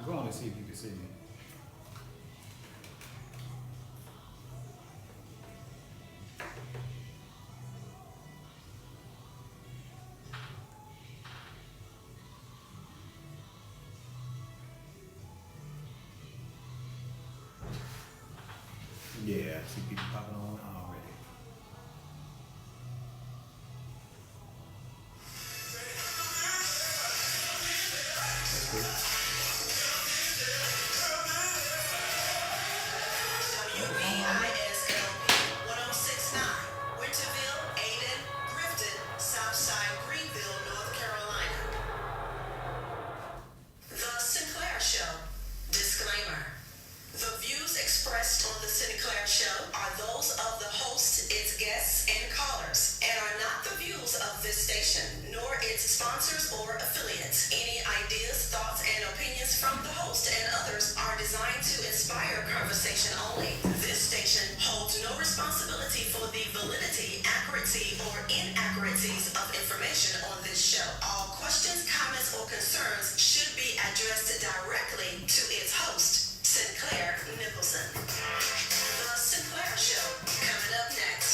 Go on and see if you can see me. Yeah, I see people popping on already. That's good. The Sinclair Show. Disclaimer. The views expressed on the Sinclair Show are those of the host, its guests, and callers, and are not the views of this station, nor its sponsors or affiliates. Any ideas, thoughts, and opinions from the host and others are designed to inspire conversation only. This station holds no responsibility for the validity, accuracy, or inaccuracies of information on this show. All questions, comments, or concerns should be addressed directly to its host, Sinclair Nicholson. The Sinclair Show, coming up next.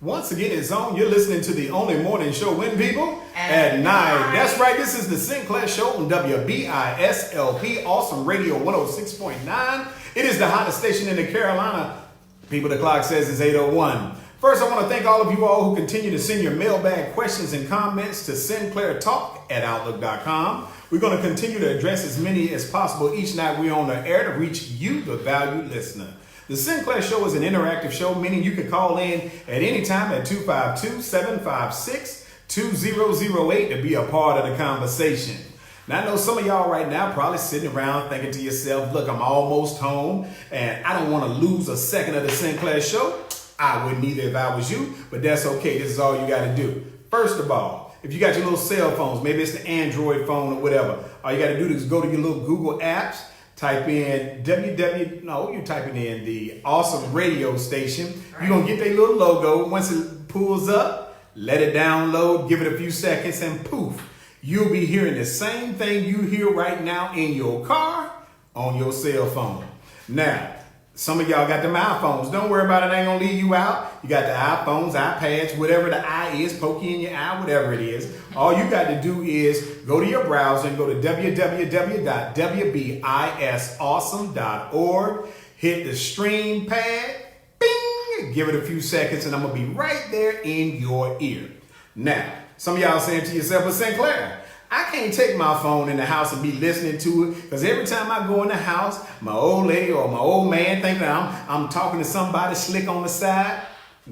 Once again, it's on. You're listening to the only morning show when people at 9. That's right. This is the Sinclair Show on WBISLP, Awesome Radio 106.9. It is the hottest station in the Carolina. People, the clock says it's 8:01. First, I want to thank all of you all who continue to send your mailbag questions and comments to sinclairtalk@outlook.com. We're going to continue to address as many as possible each night we're on the air to reach you, the valued listener. The Sinclair Show is an interactive show, meaning you can call in at any time at 252-756-2008 to be a part of the conversation. Now, I know some of y'all right now probably sitting around thinking to yourself, look, I'm almost home and I don't want to lose a second of the Sinclair Show. I wouldn't either if I was you, but that's okay. This is all you got to do. First of all, if you got your little cell phones, maybe it's the Android phone or whatever, all you got to do is go to your little Google apps, type in you're typing in the Awesome Radio Station. You're going to get their little logo. Once it pulls up, let it download, give it a few seconds, and poof, you'll be hearing the same thing you hear right now in your car on your cell phone. Now, some of y'all got them iPhones. Don't worry about it. It ain't going to leave you out. You got the iPhones, iPads, whatever the eye is, poke you in your eye, whatever it is. All you got to do is go to your browser and go to www.wbisawesome.org. Hit the stream pad. Bing! Give it a few seconds and I'm going to be right there in your ear. Now, some of y'all saying to yourself, but Sinclair, I can't take my phone in the house and be listening to it because every time I go in the house, my old lady or my old man thinking I'm talking to somebody slick on the side.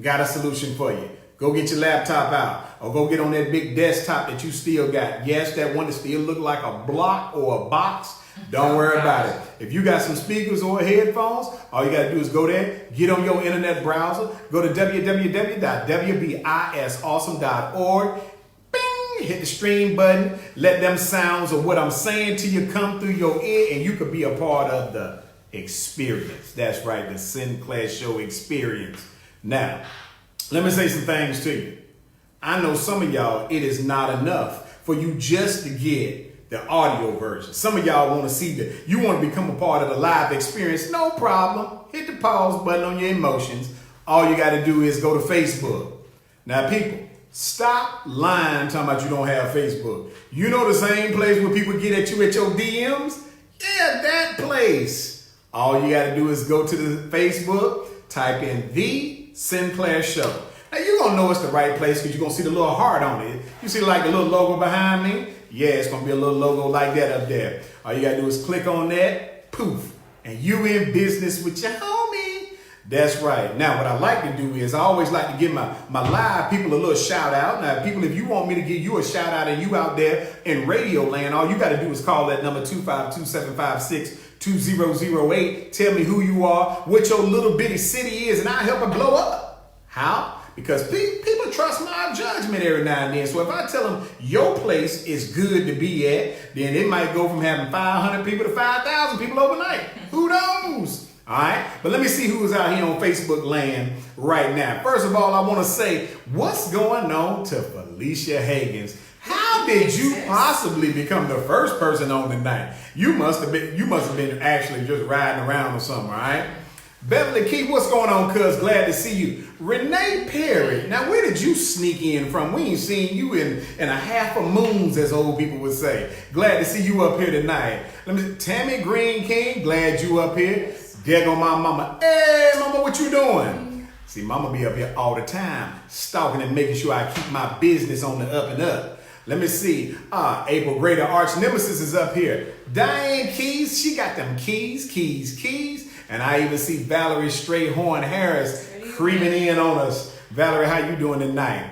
Got a solution for you. Go get your laptop out or go get on that big desktop that you still got. Yes, that one that still look like a block or a box. Don't worry about it. If you got some speakers or headphones, all you got to do is go there, get on your internet browser, go to www.wbisawesome.org. Hit the stream button, let them sounds of what I'm saying to you come through your ear, and you could be a part of the experience. That's right, the Sinclair Show experience. Now, let me say some things to you. I know some of y'all, it is not enough for you just to get the audio version. Some of y'all want to see you want to become a part of the live experience. No problem. Hit the pause button on your emotions. All you got to do is go to Facebook. Now, people, stop lying talking about you don't have Facebook. You know the same place where people get at you at your DMs? Yeah, that place. All you got to do is go to the Facebook, type in The Sinclair Show. Now, you're going to know it's the right place because you're going to see the little heart on it. You see like the little logo behind me? Yeah, it's going to be a little logo like that up there. All you got to do is click on that, poof, and you in business with your homie. That's right. Now, what I like to do is I always like to give my live people a little shout out. Now, people, if you want me to give you a shout out and you out there in radio land, all you got to do is call that number 252-756-2008. Tell me who you are, what your little bitty city is, and I'll help it blow up. How? Because people trust my judgment every now and then. So if I tell them your place is good to be at, then it might go from having 500 people to 5,000 people overnight. Who knows? All right, but let me see who's out here on Facebook land right now. First of all, I want to say, what's going on to Felicia Higgins? How did you possibly become the first person on tonight? You must have been actually just riding around or something, all right? Beverly Key, what's going on, cuz? Glad to see you. Renee Perry, now where did you sneak in from? We ain't seen you in a half a moons, as old people would say. Glad to see you up here tonight. Tammy Green King, glad you up here. There go my mama. Hey, mama, what you doing? See, mama be up here all the time, stalking and making sure I keep my business on the up and up. Let me see. April Greater Arch Nemesis is up here. Diane Keys, she got them keys. And I even see Valerie Strayhorn Harris creeping in on us. Valerie, how you doing tonight?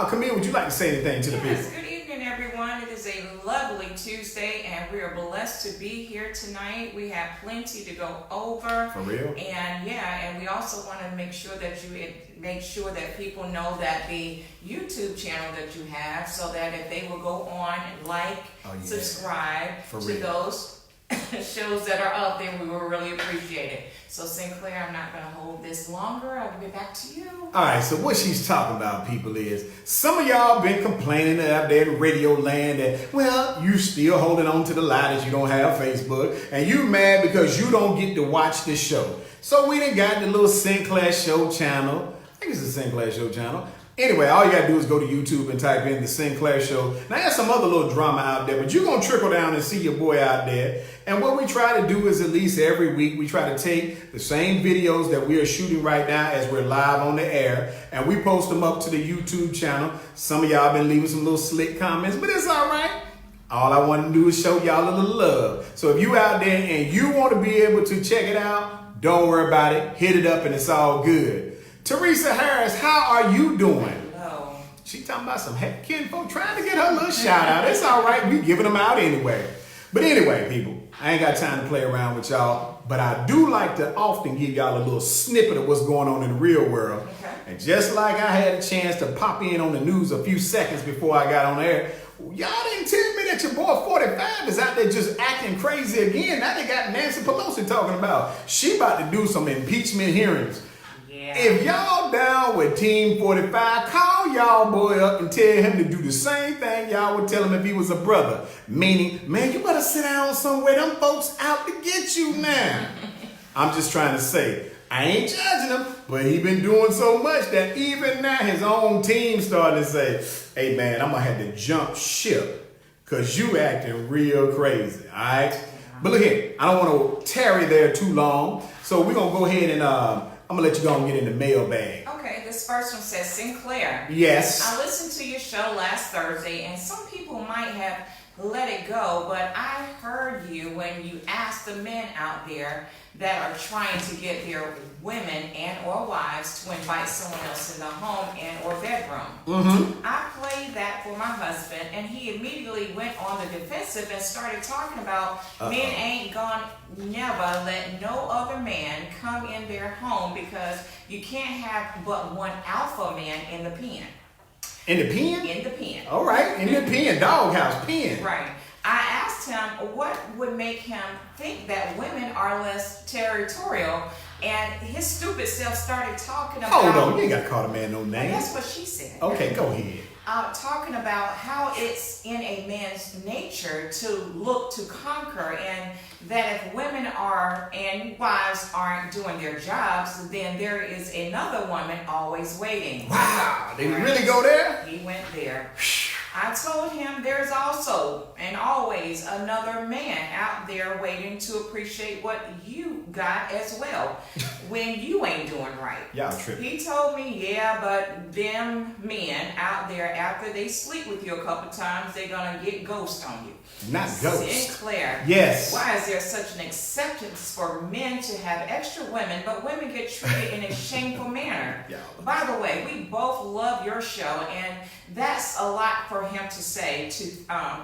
Camille, would you like to say anything to the people? Good evening, everyone. It is a lovely Tuesday, and we are blessed to be here tonight. We have plenty to go over. For real? And we also want to make sure that people know that the YouTube channel that you have, so that if they will go on and subscribe to those shows that are up there, we will really appreciate it. So Sinclair, I'm not going to hold this longer. I'll give it back to you. All right, so what she's talking about, people, is some of y'all been complaining out there in radio land that, well, you still holding on to the lie that you don't have Facebook, and you mad because you don't get to watch this show. So we done got the little Sinclair Show channel. I think it's the Sinclair Show channel. Anyway, all you got to do is go to YouTube and type in the Sinclair Show. Now, there's some other little drama out there, but you're going to trickle down and see your boy out there. And what we try to do is, at least every week, we try to take the same videos that we are shooting right now as we're live on the air, and we post them up to the YouTube channel. Some of y'all been leaving some little slick comments, but it's all right. All I want to do is show y'all a little love. So if you out there and you want to be able to check it out, don't worry about it. Hit it up and it's all good. Teresa Harris, how are you doing? Hello. She talking about some heck kinfolk trying to get her little shout out. It's all right. We giving them out anyway. But anyway, people, I ain't got time to play around with y'all, but I do like to often give y'all a little snippet of what's going on in the real world. Okay. And just like I had a chance to pop in on the news a few seconds before I got on air, y'all didn't tell me that your boy 45 is out there just acting crazy again. Now they got Nancy Pelosi talking about she about to do some impeachment hearings. Yeah. If y'all down with Team 45, call y'all boy up and tell him to do the same thing y'all would tell him if he was a brother. Meaning, man, you better sit down somewhere. Them folks out to get you now. I'm just trying to say, I ain't judging him, but he been doing so much that even now his own team starting to say, hey man, I'm gonna have to jump ship because you acting real crazy, all right? But look here, I don't want to tarry there too long, so we're gonna go ahead and I'm gonna let you go and get in the mailbag. Okay, this first one says, Sinclair. Yes. I listened to your show last Thursday, and some people might have let it go, but I heard you when you asked the men out there that are trying to get their women and or wives to invite someone else in the home and or bedroom. Mm-hmm. I played that for my husband, and he immediately went on the defensive and started talking about men ain't gonna never let no other man come in their home because you can't have but one alpha man in the pen. In the pen? In the pen. All right, in the pen, doghouse pen. Right. I asked him what would make him think that women are less territorial, and his stupid self started talking about... Hold on, you ain't got to call the man no name. That's what she said. Okay, go ahead. Talking about how it's in a man's nature to look to conquer, and that if women are and wives aren't doing their jobs, then there is another woman always waiting. Wow, did he really go there? He went there. I told him there's also and always another man out there waiting to appreciate what you got as well when you ain't doing right. Y'all tripping. He told me, yeah, but them men out there, after they sleep with you a couple times, they're gonna get ghost on you. Not ghost. Sinclair. Yes. Why is there such an acceptance for men to have extra women, but women get treated in a shameful manner? Yeah. By the way, we both love your show, and that's a lot for him to say to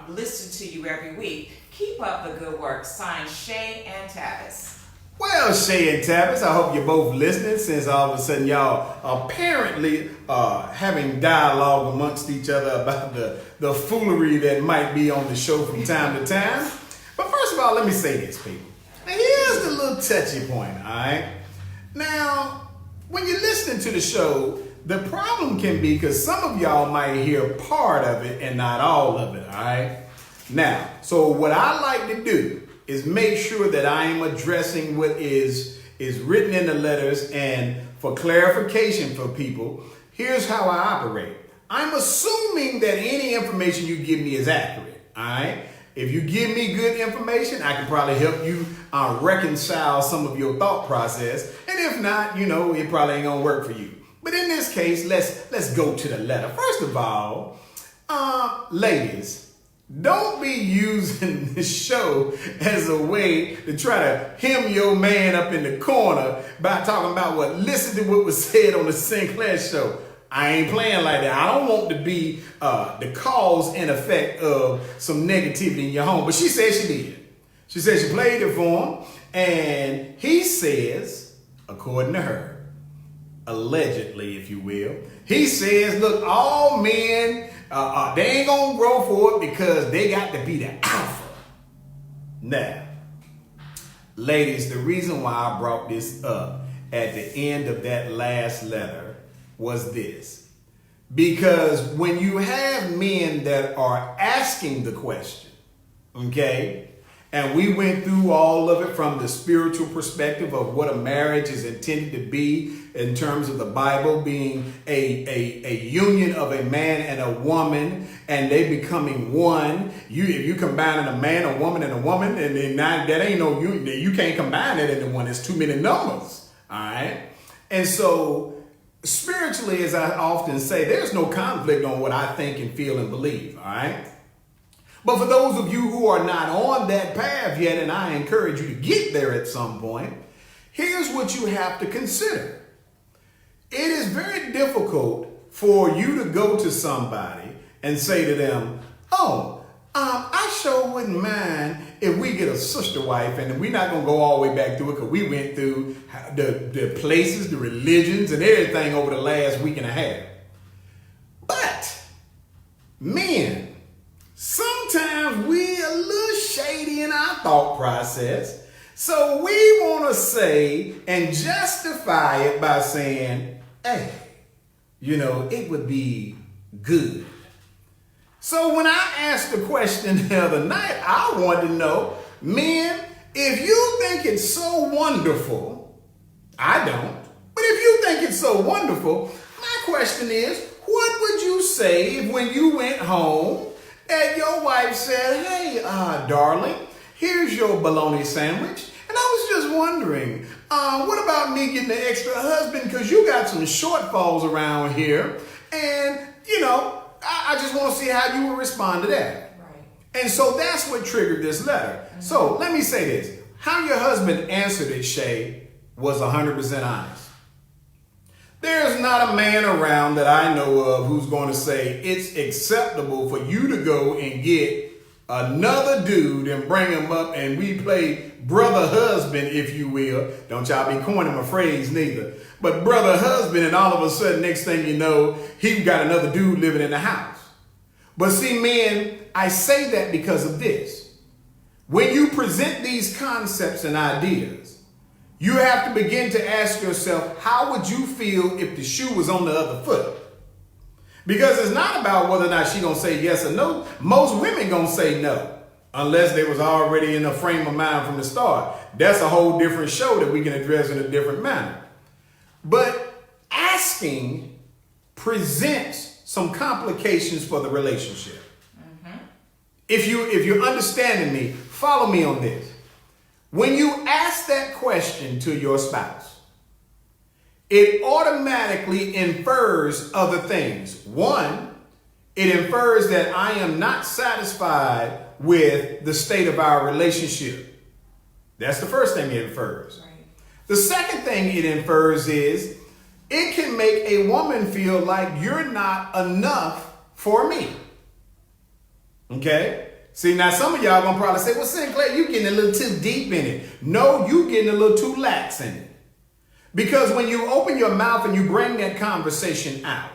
listen to you every week. Keep up the good work. Signed, Shay and Tavis. Well, Shay and Tavis, I hope you're both listening, since all of a sudden y'all apparently having dialogue amongst each other about the foolery that might be on the show from time to time. But first of all, let me say this, people. Now, here's the little little touchy point, all right? Now, when you're listening to the show, the problem can be because some of y'all might hear part of it and not all of it, all right? Now, so what I like to do is make sure that I am addressing what is written in the letters, and for clarification for people, here's how I operate. I'm assuming that any information you give me is accurate, all right? If you give me good information, I can probably help you reconcile some of your thought process. And if not, it probably ain't gonna work for you. But in this case, let's go to the letter. First of all, ladies, don't be using this show as a way to try to hem your man up in the corner by talking about listen to what was said on the Sinclair show. I ain't playing like that. I don't want to be the cause and effect of some negativity in your home. But she said she did. She said she played it for him. And he says, according to her, allegedly, if you will, he says, look, all men, they ain't going to grow for it because they got to be the alpha. Now, ladies, the reason why I brought this up at the end of that last letter was this. Because when you have men that are asking the question, okay, and we went through all of it from the spiritual perspective of what a marriage is intended to be in terms of the Bible being a union of a man and a woman, and they becoming one. If you combining a man, a woman, and a woman, and then that ain't no union. You can't combine it into one. It's too many numbers. All right. And so spiritually, as I often say, there's no conflict on what I think and feel and believe. All right. But for those of you who are not on that path yet, and I encourage you to get there at some point, here's what you have to consider. It is very difficult for you to go to somebody and say to them, I sure wouldn't mind if we get a sister wife, and we're not going to go all the way back through it because we went through the places, the religions, and everything over the last week and a half. But men, sometimes we a little shady in our thought process. So we want to say and justify it by saying, hey, it would be good. So when I asked the question the other night, I wanted to know, men, if you think it's so wonderful, I don't, but if you think it's so wonderful, my question is, what would you say if when you went home and your wife said, hey, darling, here's your bologna sandwich. And I was just wondering, what about me getting an extra husband? Because you got some shortfalls around here. And, I just want to see how you would respond to that. Right. And so that's what triggered this letter. Mm-hmm. So let me say this. How your husband answered it, Shay, was 100% honest. There's not a man around that I know of who's going to say it's acceptable for you to go and get another dude and bring him up and we play brother husband, if you will. Don't y'all be coining my phrase neither. But brother husband, and all of a sudden, next thing you know, he got another dude living in the house. But see, men, I say that because of this. When you present these concepts and ideas, you have to begin to ask yourself, how would you feel if the shoe was on the other foot? Because it's not about whether or not she gonna say yes or no. Most women gonna say no, unless they was already in a frame of mind from the start. That's a whole different show that we can address in a different manner. But asking presents some complications for the relationship. Mm-hmm. If you're understanding me, follow me on this. When you ask that question to your spouse, it automatically infers other things. One, it infers that I am not satisfied with the state of our relationship. That's the first thing it infers. Right. The second thing it infers is it can make a woman feel like you're not enough for me. Okay? See, now some of y'all gonna probably say, well, Sinclair, you getting a little too deep in it. No, you getting a little too lax in it. Because when you open your mouth and you bring that conversation out,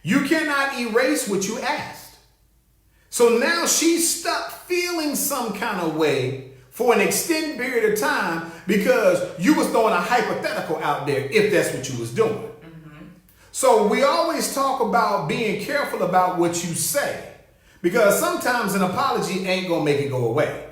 you cannot erase what you asked. So now she's stuck feeling some kind of way for an extended period of time because you was throwing a hypothetical out there if that's what you was doing. Mm-hmm. So we always talk about being careful about what you say because sometimes an apology ain't gonna make it go away.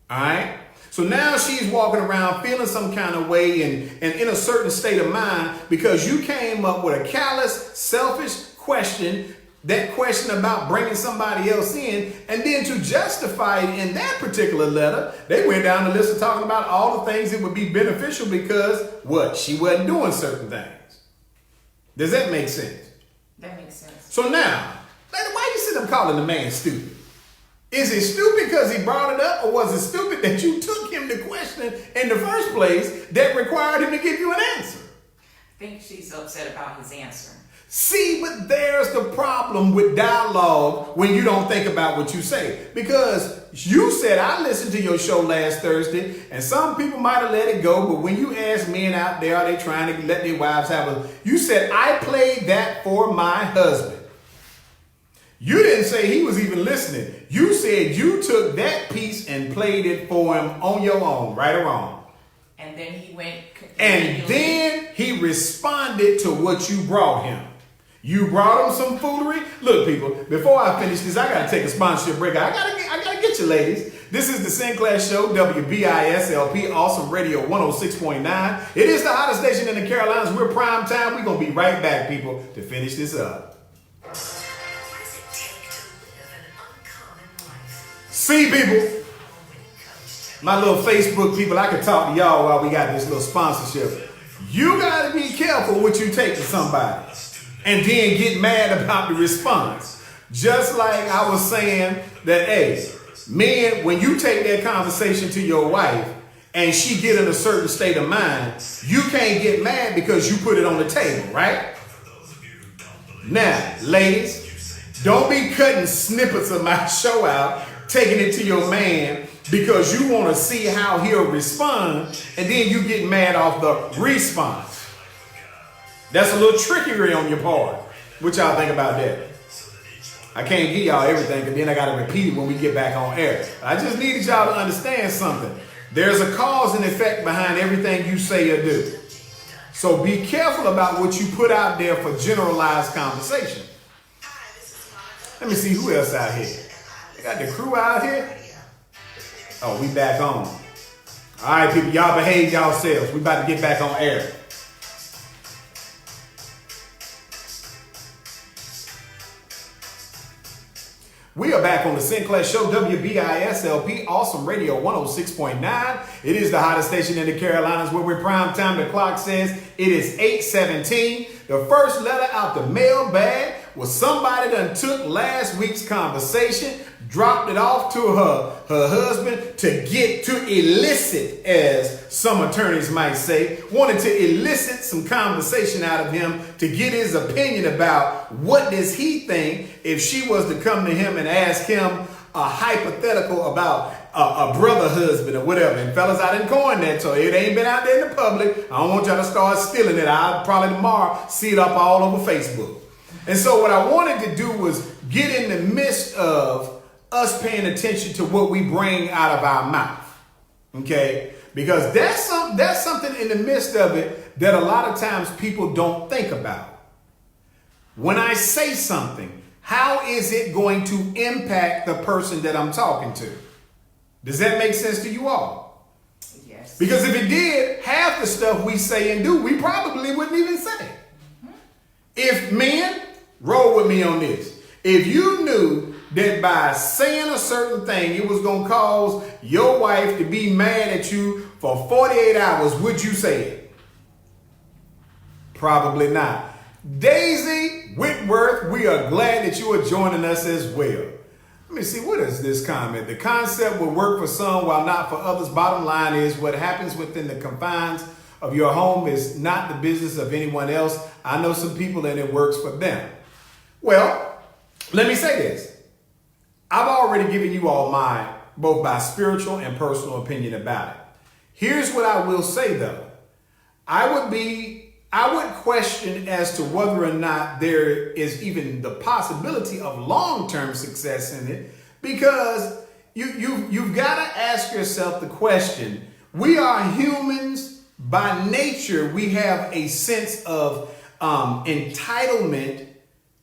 All right? So now she's walking around feeling some kind of way and in a certain state of mind because you came up with a callous, selfish question, that question about bringing somebody else in, and then to justify it in that particular letter, they went down the list of talking about all the things that would be beneficial because what? She wasn't doing certain things. Does that make sense? That makes sense. So now, why you sit up calling the man stupid? Is it stupid because he brought it up, or was it stupid that you took him to question in the first place that required him to give you an answer? I think she's upset about his answer. See, but there's the problem with dialogue when you don't think about what you say. Because you said, I listened to your show last Thursday, and some people might have let it go, but when you ask men out there, are they trying to let their wives have a... You said, I played that for my husband. You didn't say he was even listening. You said you took that piece and played it for him on your own, right or wrong. And then he went... And then he responded to what you brought him. You brought him some foolery. Look, people, before I finish this, I got to take a sponsorship break. I gotta get you, ladies. This is the Sinclair Show, WBISLP, Awesome Radio 106.9. It is the hottest station in the Carolinas. We're prime time. We're going to be right back, people, to finish this up. See, people, my little Facebook people, I can talk to y'all while we got this little sponsorship. You got to be careful what you take to somebody and then get mad about the response. Just like I was saying that, hey, men, when you take that conversation to your wife and she get in a certain state of mind, you can't get mad because you put it on the table, right? Now, ladies, don't be cutting snippets of my show out, taking it to your man because you want to see how he'll respond, and then you get mad off the response. That's a little trickery on your part. What y'all think about that? I can't give y'all everything, because then I got to repeat it when we get back on air. I just needed y'all to understand something. There's a cause and effect behind everything you say or do. So be careful about what you put out there for generalized conversation. Let me see who else out here. They got the crew out here. Oh, we back on. All right, people, y'all behave yourselves. We about to get back on air. We are back on the Sinclair Show, WBISLP, Awesome Radio 106.9. It is the hottest station in the Carolinas where we're prime time. The clock says it is 8:17. The first letter out the mailbag was somebody that took last week's conversation, dropped it off to her husband to elicit, as some attorneys might say, wanted to elicit some conversation out of him to get his opinion about what does he think if she was to come to him and ask him a hypothetical about a brother husband or whatever. And fellas, I didn't coin that, so it ain't been out there in the public. I don't want y'all to start stealing it. I'll probably tomorrow see it up all over Facebook. And so what I wanted to do was get in the midst of us paying attention to what we bring out of our mouth, okay? Because that's something in the midst of it that a lot of times people don't think about. When I say something, how is it going to impact the person that I'm talking to? Does that make sense to you all? Yes. Because if it did, half the stuff we say and do, we probably wouldn't even say. Mm-hmm. If men, roll with me on this. If you knew that by saying a certain thing, it was going to cause your wife to be mad at you for 48 hours, would you say it? Probably not. Daisy Whitworth, we are glad that you are joining us as well. Let me see, what is this comment? The concept will work for some while not for others. Bottom line is what happens within the confines of your home is not the business of anyone else. I know some people and it works for them. Well, let me say this. I've already given you all both my spiritual and personal opinion about it. Here's what I will say though. I would question as to whether or not there is even the possibility of long-term success in it, because You've got to ask yourself the question. We are humans by nature. We have a sense of entitlement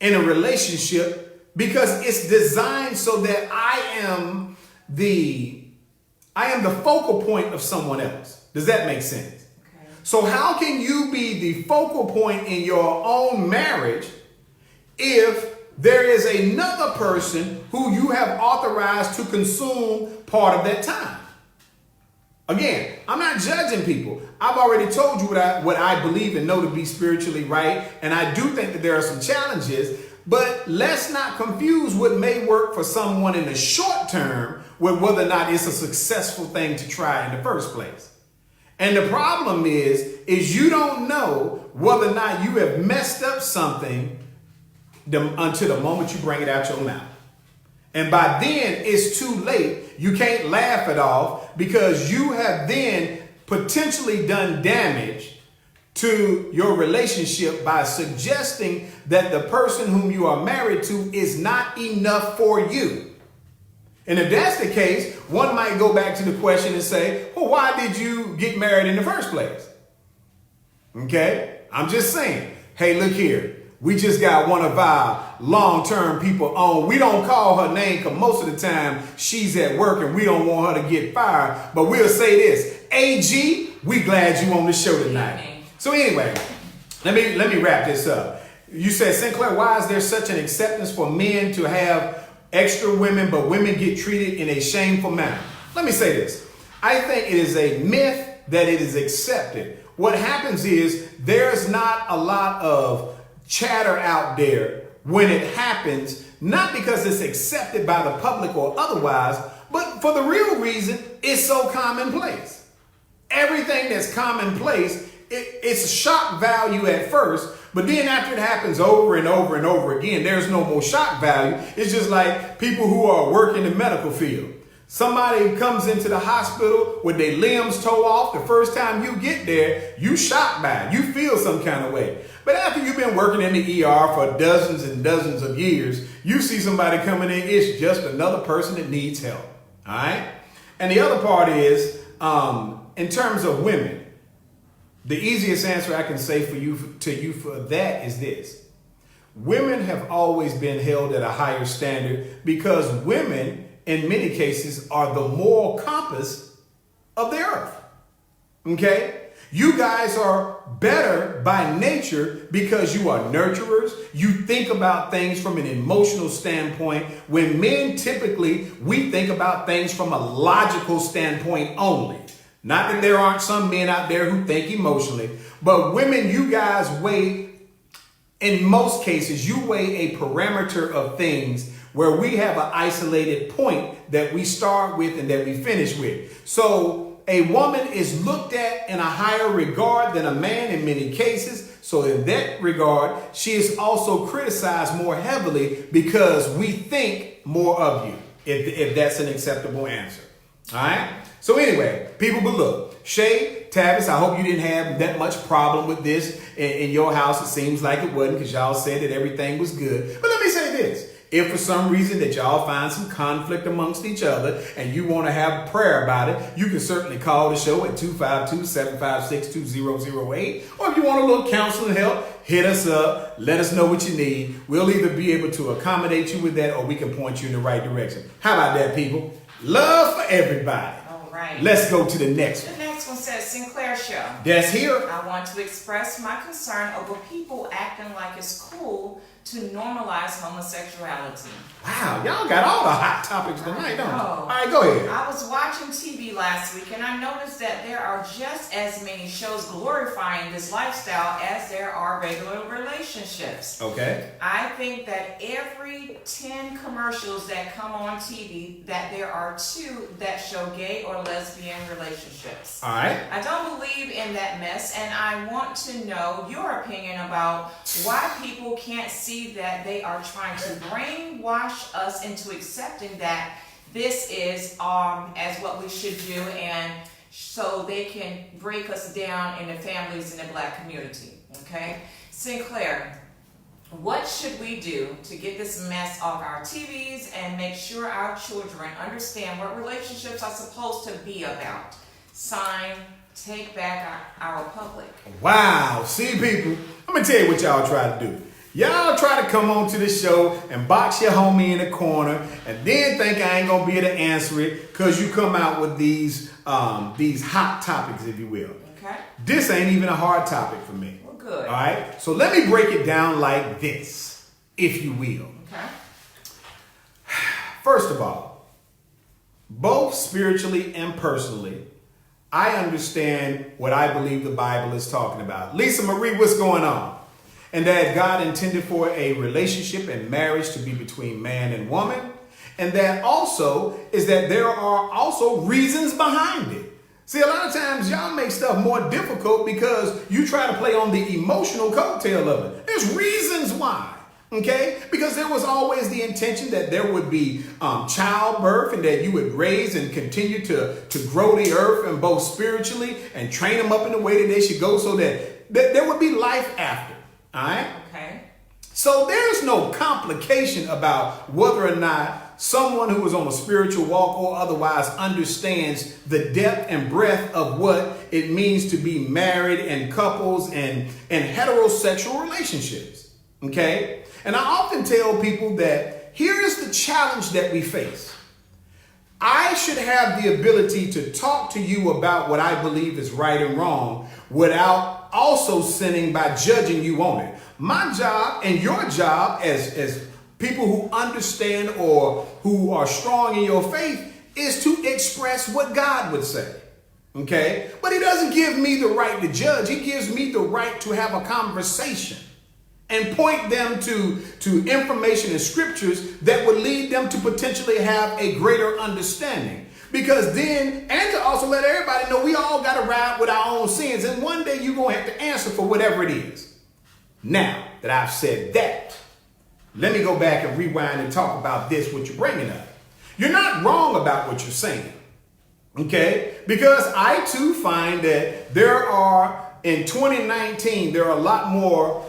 in a relationship because it's designed so that I am the focal point of someone else. Does that make sense? Okay. So how can you be the focal point in your own marriage if there is another person who you have authorized to consume part of that time? Again, I'm not judging people. I've already told you what I believe and know to be spiritually right. And I do think that there are some challenges, but let's not confuse what may work for someone in the short term with whether or not it's a successful thing to try in the first place. And the problem is you don't know whether or not you have messed up something until the moment you bring it out your mouth. And by then it's too late. You can't laugh it off because you have then potentially done damage to your relationship by suggesting that the person whom you are married to is not enough for you. And if that's the case, one might go back to the question and say, well, why did you get married in the first place? Okay, I'm just saying, hey, look here. We just got one of our long-term people on. We don't call her name because most of the time she's at work and we don't want her to get fired. But we'll say this, AG, we glad you on the show tonight. So anyway, let me wrap this up. You said, Sinclair, why is there such an acceptance for men to have extra women, but women get treated in a shameful manner? Let me say this. I think it is a myth that it is accepted. What happens is there's not a lot of chatter out there when it happens, not because it's accepted by the public or otherwise, but for the real reason it's so commonplace. Everything that's commonplace, it's a shock value at first, but then after it happens over and over and over again, there's no more shock value. It's just like people who are working in the medical field. Somebody comes into the hospital with their limbs tore off. The first time you get there, you shocked by it. You feel some kind of way. But after you've been working in the ER for dozens and dozens of years, you see somebody coming in, it's just another person that needs help. All right? And the other part is, in terms of women, the easiest answer I can say to you for that is this. Women have always been held at a higher standard because women, in many cases, are the moral compass of the earth. Okay? You guys are better by nature because you are nurturers. You think about things from an emotional standpoint. When men typically, we think about things from a logical standpoint only. Not that there aren't some men out there who think emotionally, but women, you guys weigh, in most cases, you weigh a parameter of things where we have an isolated point that we start with and that we finish with. So a woman is looked at in a higher regard than a man in many cases. So in that regard, she is also criticized more heavily because we think more of you, if that's an acceptable answer. All right. So anyway, people, but look, Shay, Tavis, I hope you didn't have that much problem with this in your house. It seems like it wasn't because y'all said that everything was good. But let me say this. If for some reason that y'all find some conflict amongst each other and you want to have a prayer about it, you can certainly call the show at 252-756-2008. Or if you want a little counseling help, hit us up. Let us know what you need. We'll either be able to accommodate you with that or we can point you in the right direction. How about that, people? Love for everybody. All right. Let's go to the next one. The next one says, Sinclair Show. That's here. I want to express my concern over people acting like it's cool to normalize homosexuality. Wow, y'all got all the hot topics tonight, don't you? All right, go ahead. I was watching TV last week and I noticed that there are just as many shows glorifying this lifestyle as there are regular relationships. Okay. I think that every 10 commercials that come on TV, that there are 2 that show gay or lesbian relationships. All right. I don't believe in that mess, and I want to know your opinion about why people can't see that they are trying to brainwash us into accepting that this is as what we should do, and so they can break us down in the families in the black community. Okay, Sinclair, What should we do to get this mess off our TVs and make sure our children understand what relationships are supposed to be about? Sign, Take Back Our Public. Wow. See, people, I'm going to tell you what y'all try to do. Y'all try to come on to the show and box your homie in the corner and then think I ain't going to be able to answer it because you come out with these hot topics, if you will. Okay. This ain't even a hard topic for me. Well, good. All right. So let me break it down like this, if you will. Okay. First of all, both spiritually and personally, I understand what I believe the Bible is talking about. Lisa Marie, what's going on? And that God intended for a relationship and marriage to be between man and woman. And that also is that there are also reasons behind it. See, a lot of times y'all make stuff more difficult because you try to play on the emotional coattail of it. There's reasons why. Okay, because there was always the intention that there would be childbirth and that you would raise and continue to grow the earth and both spiritually and train them up in the way that they should go so that there would be life after. All right. Okay. So there's no complication about whether or not someone who is on a spiritual walk or otherwise understands the depth and breadth of what it means to be married and couples and heterosexual relationships. Okay. And I often tell people that here is the challenge that we face. I should have the ability to talk to you about what I believe is right and wrong without also sinning by judging you on it. My job and your job as people who understand or who are strong in your faith is to express what God would say. Okay? But he doesn't give me the right to judge. He gives me the right to have a conversation and point them to information and scriptures that would lead them to potentially have a greater understanding. Because then, and to also let everybody know we all got to ride with our own sins. And one day you're going to have to answer for whatever it is. Now that I've said that, let me go back and rewind and talk about this, what you're bringing up. You're not wrong about what you're saying. Okay? Because I too find that there are, in 2019, there are a lot more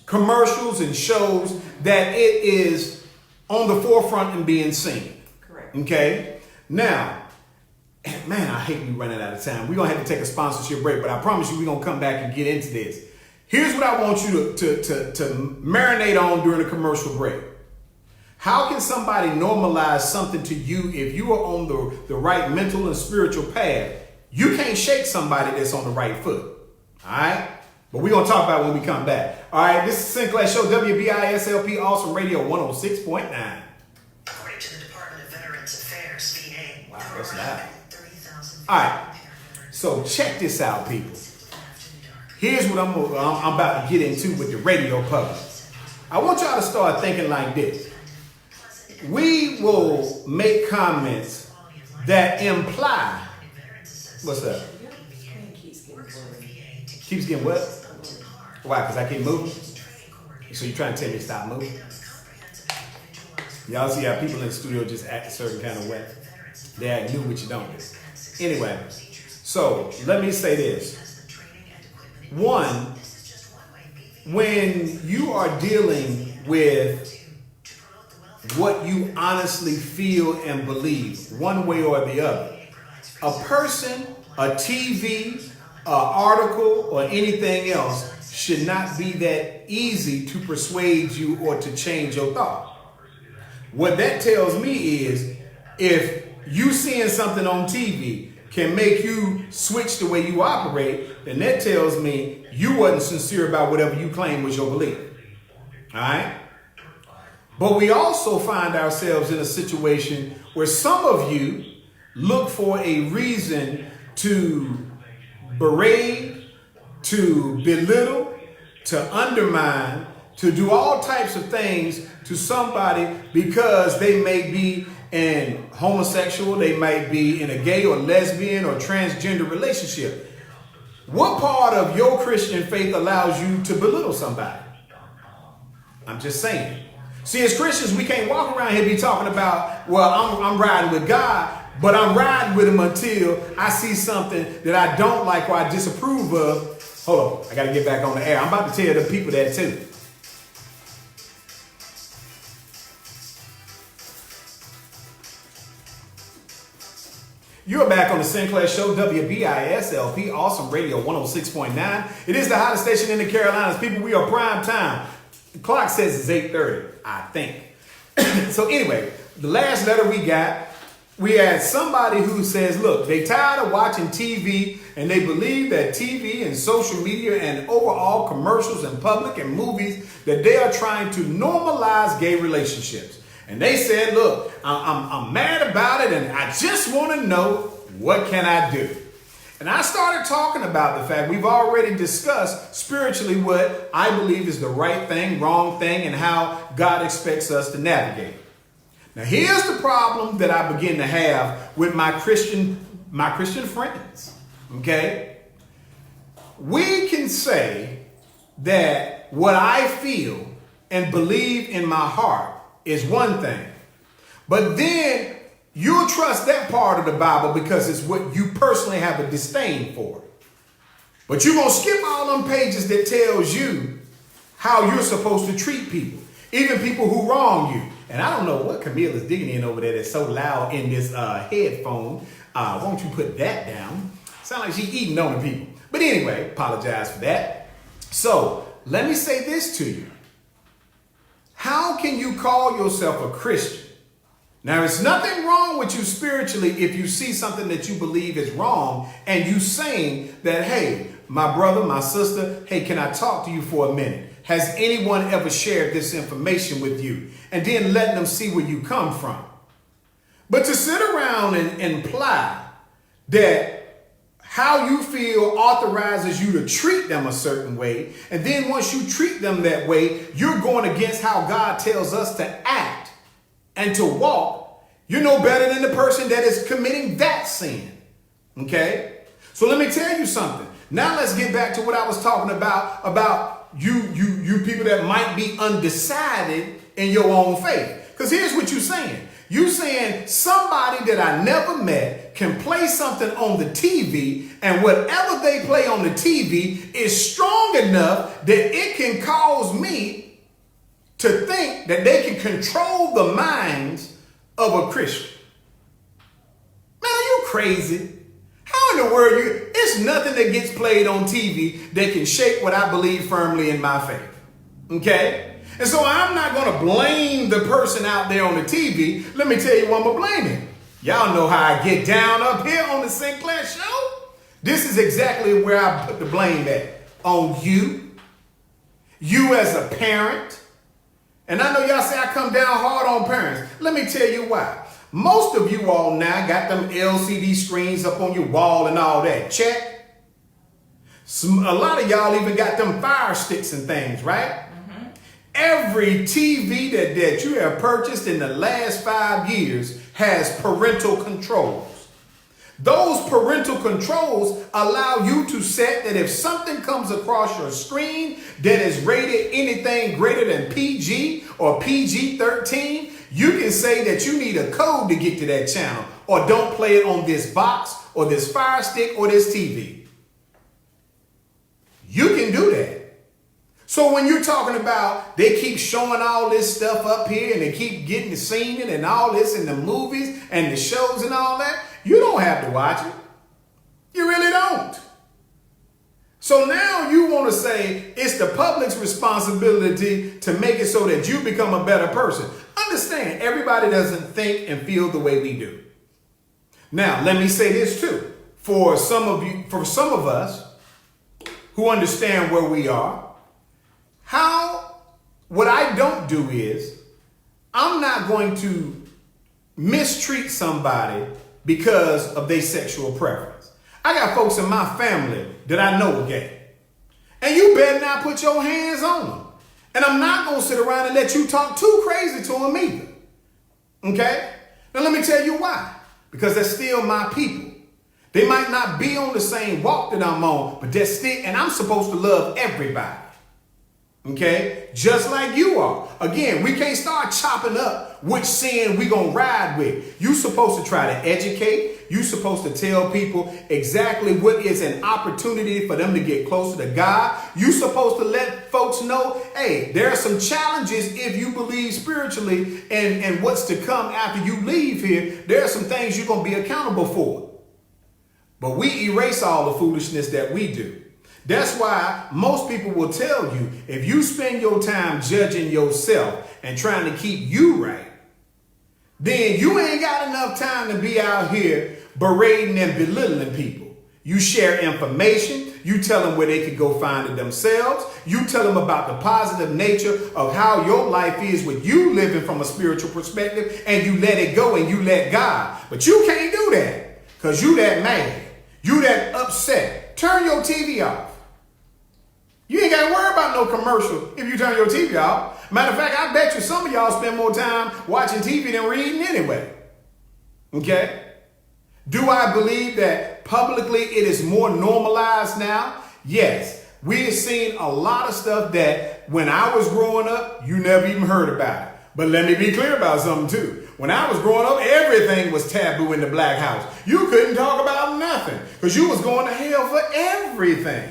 commercials and shows that it is on the forefront and being seen. Correct. Okay. Now, man, I hate we running out of time. We're going to have to take a sponsorship break, but I promise you we're going to come back and get into this. Here's what I want you to marinate on during the commercial break. How can somebody normalize something to you if you are on the right mental and spiritual path? You can't shake somebody that's on the right foot. All right? But we're going to talk about it when we come back. All right, this is Sinclair Show, WBISLP Awesome Radio 106.9. According to the Department of Veterans Affairs, VA, Wow, there that's were loud. 30,000 All right, so check this out, people. Here's what I'm about to get into with the radio public. I want y'all to start thinking like this. We will make comments that imply, what's that? Keeps getting what? Why? Because I keep moving? So you're trying to tell me to stop moving? Y'all see how people in the studio just act a certain kind of way? They act new, but you don't. Anyway, so let me say this. One, when you are dealing with what you honestly feel and believe, one way or the other, a person, a TV, an article, or anything else should not be that easy to persuade you or to change your thought. What that tells me is if you seeing something on TV can make you switch the way you operate, then that tells me you wasn't sincere about whatever you claim was your belief. All right? But we also find ourselves in a situation where some of you look for a reason to berate, to belittle, to undermine, to do all types of things to somebody because they may be an homosexual, they might be in a gay or lesbian or transgender relationship. What part of your Christian faith allows you to belittle somebody? I'm just saying. See, as Christians, we can't walk around here and be talking about, well, I'm riding with God, but I'm riding with him until I see something that I don't like or I disapprove of. Hold on, I gotta get back on the air. I'm about to tell the people that too. You're back on the Sinclair Show, WBISLP, Awesome Radio 106.9. It is the hottest station in the Carolinas. People, we are prime time. The clock says it's 8:30, I think. So anyway, the last letter we had somebody who says, look, they tired of watching TV and they believe that TV and social media and overall commercials and public and movies, that they are trying to normalize gay relationships. And they said, look, I'm mad about it and I just want to know, what can I do? And I started talking about the fact we've already discussed spiritually what I believe is the right thing, wrong thing, and how God expects us to navigate. Now, here's the problem that I begin to have with my Christian friends, okay? We can say that what I feel and believe in my heart is one thing, but then you'll trust that part of the Bible because it's what you personally have a disdain for. But you're going to skip all them pages that tells you how you're supposed to treat people, even people who wrong you. And I don't know what Camille is digging in over there that's so loud in this headphone. Won't you put that down? Sound like she eating on the people. But anyway, apologize for that. So let me say this to you. How can you call yourself a Christian? Now, there's nothing wrong with you spiritually if you see something that you believe is wrong and you saying that, hey, my brother, my sister, hey, can I talk to you for a minute? Has anyone ever shared this information with you? And then letting them see where you come from. But to sit around and imply that how you feel authorizes you to treat them a certain way, and then once you treat them that way, you're going against how God tells us to act and to walk, you're no better than the person that is committing that sin. Okay? So let me tell you something. Now let's get back to what I was talking about you people that might be undecided in your own faith. Because here's what you're saying. You're saying somebody that I never met can play something on the TV, and whatever they play on the TV is strong enough that it can cause me to think that they can control the minds of a Christian. Man, are you crazy? How in the world it's nothing that gets played on TV that can shake what I believe firmly in my faith. Okay? And so I'm not going to blame the person out there on the TV. Let me tell you what I'm going to blame him. Y'all know how I get down up here on the Sinclair Show. This is exactly where I put the blame at. On you. You as a parent. And I know y'all say I come down hard on parents. Let me tell you why. Most of you all now got them LCD screens up on your wall and all that. Check. A lot of y'all even got them fire sticks and things, right? Every TV that you have purchased in the last 5 years has parental controls. Those parental controls allow you to set that if something comes across your screen that is rated anything greater than PG or PG-13, you can say that you need a code to get to that channel, or don't play it on this box or this fire stick or this TV. You can do that. So when you're talking about they keep showing all this stuff up here and they keep getting the scene and all this in the movies and the shows and all that, you don't have to watch it. You really don't. So now you want to say it's the public's responsibility to make it so that you become a better person. Understand, everybody doesn't think and feel the way we do. Now, let me say this too. For some of us who understand where we are, what I don't do is, I'm not going to mistreat somebody because of their sexual preference. I got folks in my family that I know are gay. And you better not put your hands on them. And I'm not going to sit around and let you talk too crazy to them either. Okay? Now let me tell you why. Because they're still my people. They might not be on the same walk that I'm on, but they're still, and I'm supposed to love everybody. Okay? Just like you are. Again, we can't start chopping up which sin we gonna ride with. You're supposed to try to educate. You're supposed to tell people exactly what is an opportunity for them to get closer to God. You're supposed to let folks know, hey, there are some challenges if you believe spiritually and what's to come after you leave here. There are some things you're going to be accountable for. But we erase all the foolishness that we do. That's why most people will tell you, if you spend your time judging yourself and trying to keep you right, then you ain't got enough time to be out here berating and belittling people. You share information. You tell them where they can go find it themselves. You tell them about the positive nature of how your life is with you living from a spiritual perspective, and you let it go and you let God. But you can't do that because you that mad. You that upset. Turn your TV off. You ain't got to worry about no commercial if you turn your TV off. Matter of fact, I bet you some of y'all spend more time watching TV than reading anyway. Okay? Do I believe that publicly it is more normalized now? Yes. We have seen a lot of stuff that when I was growing up, you never even heard about it. But let me be clear about something too. When I was growing up, everything was taboo in the black house. You couldn't talk about nothing because you was going to hell for everything.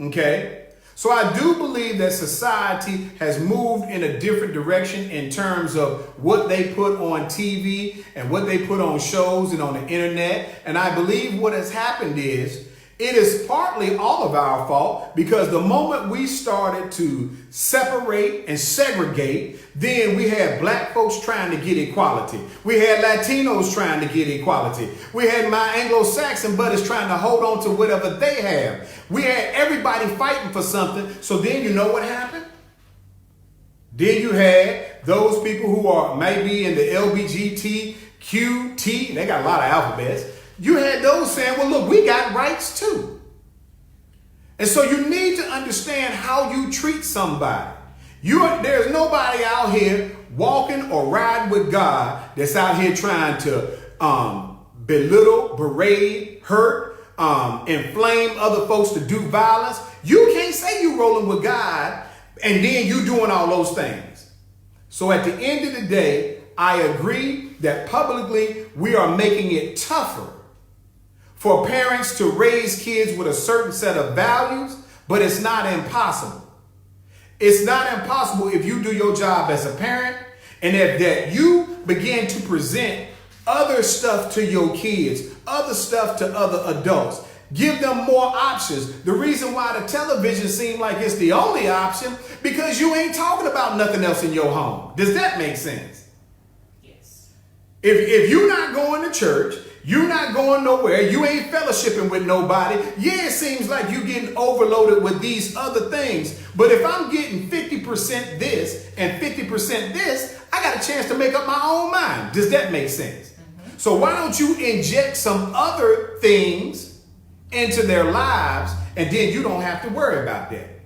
Okay? So I do believe that society has moved in a different direction in terms of what they put on TV and what they put on shows and on the internet. And I believe what has happened is it is partly all of our fault because the moment we started to separate and segregate, then we had black folks trying to get equality. We had Latinos trying to get equality. We had my Anglo-Saxon buddies trying to hold on to whatever they have. We had everybody fighting for something. So then you know what happened? Then you had those people who are maybe in the LBGTQT. They got a lot of alphabets. You had those saying, well, look, we got rights too. And so you need to understand how you treat somebody. There's nobody out here walking or riding with God that's out here trying to belittle, berate, hurt, inflame other folks to do violence. You can't say you rolling with God and then you doing all those things. So at the end of the day, I agree that publicly we are making it tougher for parents to raise kids with a certain set of values, but it's not impossible. It's not impossible if you do your job as a parent and if that you begin to present other stuff to your kids, other stuff to other adults. Give them more options. The reason why the television seems like it's the only option because you ain't talking about nothing else in your home. Does that make sense? Yes. If you're not going to church, you're not going nowhere, you ain't fellowshipping with nobody, yeah, it seems like you're getting overloaded with these other things. But if I'm getting 50% this and 50% this, I got a chance to make up my own mind. Does that make sense? Mm-hmm. So why don't you inject some other things into their lives and then you don't have to worry about that.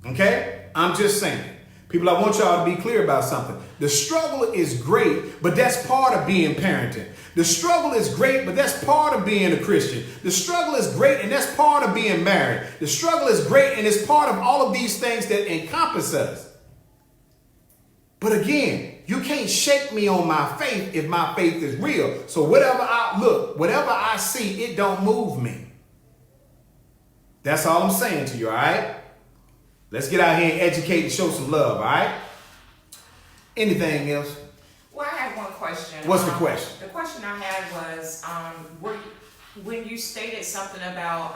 Okay? I'm just saying. People, I want y'all to be clear about something. The struggle is great, but that's part of being parenting. The struggle is great, but that's part of being a Christian. The struggle is great, and that's part of being married. The struggle is great, and it's part of all of these things that encompass us. But again, you can't shake me on my faith if my faith is real. So whatever I see, it don't move me. That's all I'm saying to you, all right? Let's get out here and educate and show some love, all right? Anything else? Well, I had one question. What's the question? The question I had was, when you stated something about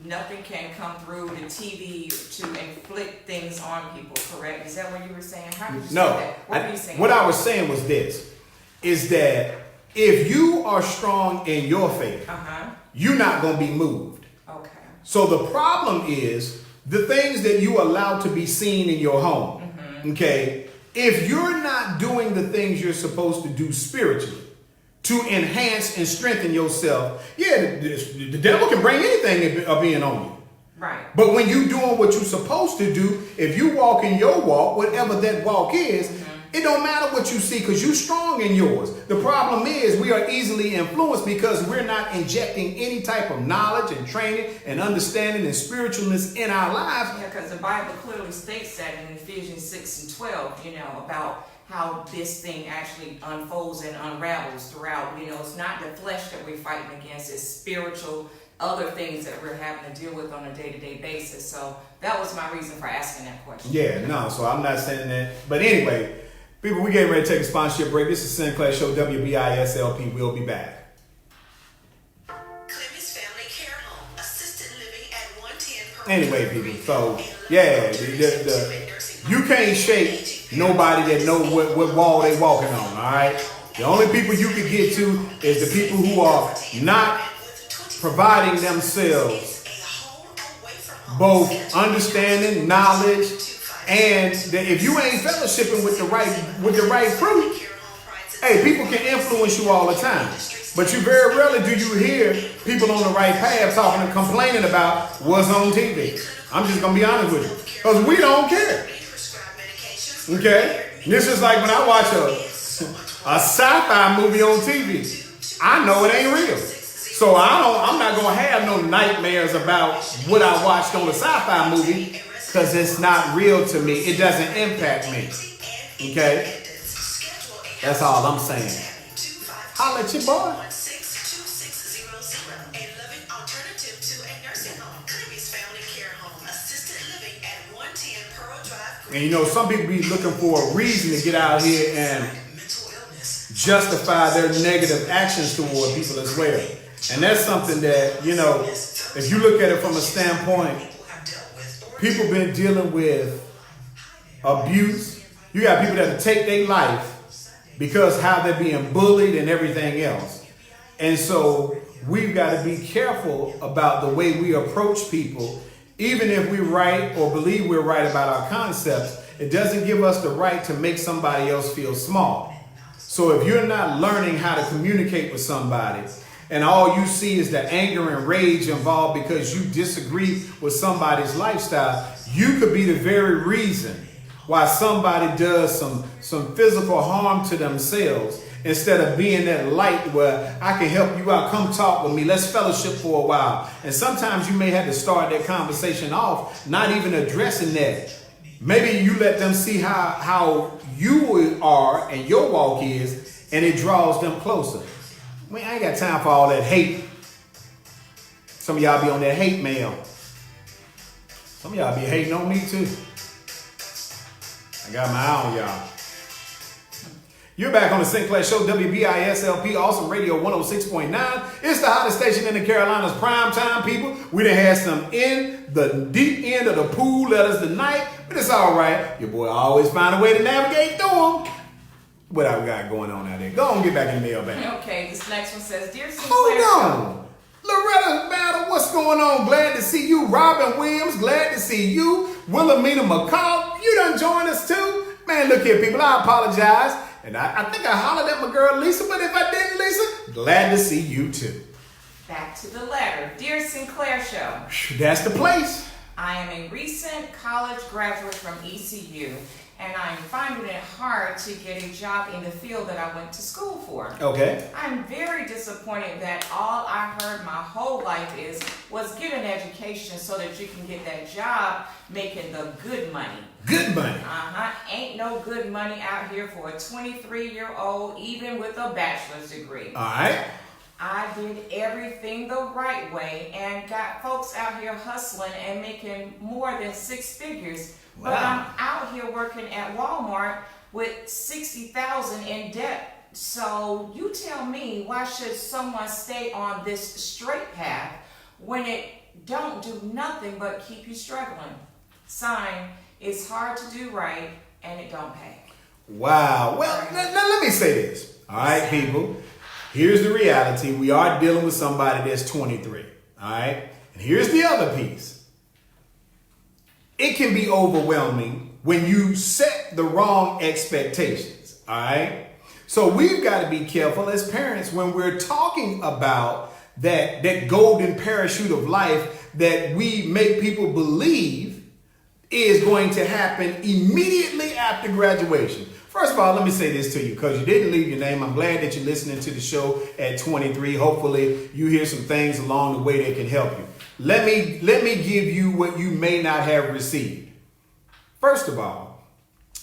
nothing can come through the TV to inflict things on people, correct? Is that what you were saying? How did you say that? What were you saying? What I was saying was this, is that if you are strong in your faith, you're not going to be moved. Okay. So the problem is the things that you allow to be seen in your home, okay? If you're not doing the things you're supposed to do spiritually to enhance and strengthen yourself, yeah, the devil can bring anything of being on you. Right. But when you're doing what you're supposed to do, if you walk in your walk, whatever that walk is, it don't matter what you see because you're strong in yours. The problem is we are easily influenced because we're not injecting any type of knowledge and training and understanding and spiritualness in our lives. Yeah, because the Bible clearly states that in Ephesians 6 and 12, about how this thing actually unfolds and unravels throughout. It's not the flesh that we're fighting against, it's spiritual, other things that we're having to deal with on a day-to-day basis. So that was my reason for asking that question. Yeah, no, so I'm not saying that. But anyway, people, we getting ready to take a sponsorship break. This is Sinclair Show, WBISLP. We'll be back. Anyway, people, so yeah, you can't shake nobody that know what wall they walking on, all right? The only people you can get to is the people who are not providing themselves both understanding, knowledge, and if you ain't fellowshipping with the right fruit, hey, people can influence you all the time. But you very rarely do you hear people on the right path talking and complaining about what's on TV. I'm just going to be honest with you. Because we don't care. Okay? This is like when I watch a sci-fi movie on TV. I know it ain't real. So I'm not going to have no nightmares about what I watched on a sci-fi movie because it's not real to me. It doesn't impact me. Okay? That's all I'm saying. Holla at your boy. And some people be looking for a reason to get out here and justify their negative actions toward people as well. And that's something that, if you look at it from a standpoint, people been dealing with abuse. You got people that take their life because how they're being bullied and everything else. And so we've got to be careful about the way we approach people. Even if we're right or believe we're right about our concepts, it doesn't give us the right to make somebody else feel small. So if you're not learning how to communicate with somebody and all you see is the anger and rage involved because you disagree with somebody's lifestyle, you could be the very reason why somebody does some physical harm to themselves instead of being that light where I can help you out. Come talk with me. Let's fellowship for a while. And sometimes you may have to start that conversation off, not even addressing that. Maybe you let them see how you are and your walk is, and it draws them closer. I ain't got time for all that hate. Some of y'all be on that hate mail. Some of y'all be hating on me too. I got my eye on y'all. You're back on the Sinclair Show, WBISLP, Awesome Radio 106.9. It's the hottest station in the Carolinas, prime time, people. We done had some in the deep end of the pool letters tonight, but it's all right. Your boy always find a way to navigate through them. What I got going on out there? Go on, get back in the mailbag. Okay, this next one says, Dear Sinclair. Hold on. Loretta Battle, what's going on? Glad to see you. Robin Williams, glad to see you. Wilhelmina McCall, you done joined us too. Man, look here, people, I apologize. And I think I hollered at my girl Lisa, but if I didn't, Lisa, glad to see you too. Back to the letter. Dear Sinclair Show. That's the place. I am a recent college graduate from ECU, and I'm finding it hard to get a job in the field that I went to school for. Okay. I'm very disappointed that all I heard my whole life was get an education so that you can get that job making the good money. Good money. Ain't no good money out here for a 23-year-old, even with a bachelor's degree. All right. I did everything the right way and got folks out here hustling and making more than six figures. Wow. But I'm out here working at Walmart with $60,000 in debt. So you tell me, why should someone stay on this straight path when it don't do nothing but keep you struggling? Sign, it's hard to do right and it don't pay. Wow. Well, let me say this. All right, people. Here's the reality. We are dealing with somebody that's 23. All right. And here's the other piece. It can be overwhelming when you set the wrong expectations. All right. So we've got to be careful as parents when we're talking about that golden parachute of life that we make people believe is going to happen immediately after graduation. First of all, let me say this to you because you didn't leave your name. I'm glad that you're listening to the show at 23. Hopefully you hear some things along the way that can help you. Let me give you what you may not have received. First of all,